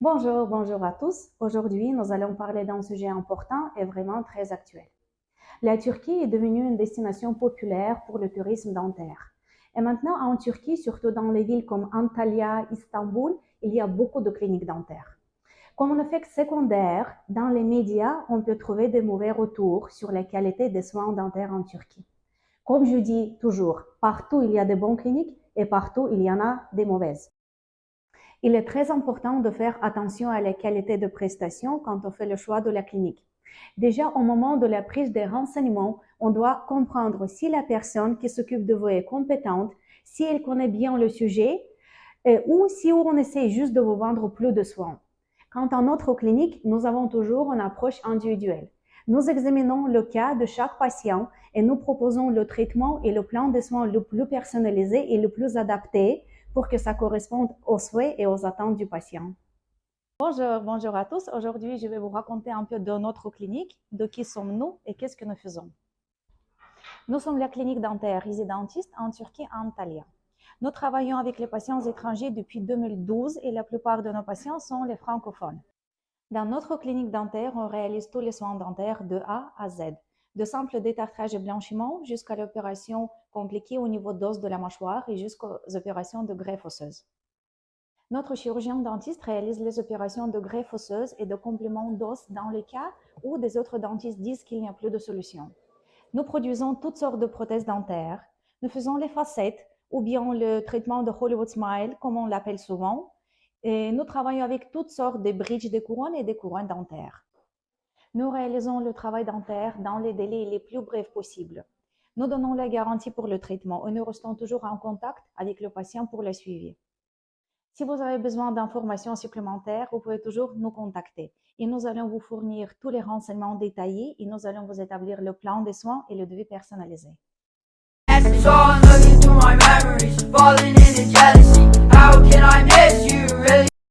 Bonjour à tous. Aujourd'hui, nous allons parler d'un sujet important et vraiment très actuel. La Turquie est devenue une destination populaire pour le tourisme dentaire. Et maintenant, en Turquie, surtout dans les villes comme Antalya, Istanbul, il y a beaucoup de cliniques dentaires. Comme un effet secondaire, dans les médias, on peut trouver des mauvais retours sur la qualité des soins dentaires en Turquie. Comme je dis toujours, partout il y a des bonnes cliniques et partout il y en a des mauvaises. Il est très important de faire attention à la qualité de prestation quand on fait le choix de la clinique. Déjà, au moment de la prise des renseignements, on doit comprendre si la personne qui s'occupe de vous est compétente, si elle connaît bien le sujet, ou si on essaie juste de vous vendre plus de soins. Quant à notre clinique, nous avons toujours une approche individuelle. Nous examinons le cas de chaque patient et nous proposons le traitement et le plan de soins le plus personnalisé et le plus adapté pour que ça corresponde aux souhaits et aux attentes du patient. Bonjour à tous. Aujourd'hui, je vais vous raconter un peu de notre clinique, de qui sommes-nous et qu'est-ce que nous faisons. Nous sommes la clinique dentaire résidentiste en Turquie, à Antalya. Nous travaillons avec les patients étrangers depuis 2012 et la plupart de nos patients sont les francophones. Dans notre clinique dentaire, on réalise tous les soins dentaires de A à Z, de simple détartrage et blanchiment jusqu'à l'opération compliquée au niveau d'os de la mâchoire et jusqu'aux opérations de greffe osseuse. Notre chirurgien dentiste réalise les opérations de greffe osseuse et de complément d'os dans les cas où des autres dentistes disent qu'il n'y a plus de solution. Nous produisons toutes sortes de prothèses dentaires. Nous faisons les facettes ou bien le traitement de Hollywood Smile, comme on l'appelle souvent. Et nous travaillons avec toutes sortes de bridges de couronnes et des couronnes dentaires. Nous réalisons le travail dentaire dans les délais les plus brefs possibles. Nous donnons la garantie pour le traitement et nous restons toujours en contact avec le patient pour le suivi. Si vous avez besoin d'informations supplémentaires, vous pouvez toujours nous contacter et nous allons vous fournir tous les renseignements détaillés et nous allons vous établir le plan de soins et le devis personnalisé.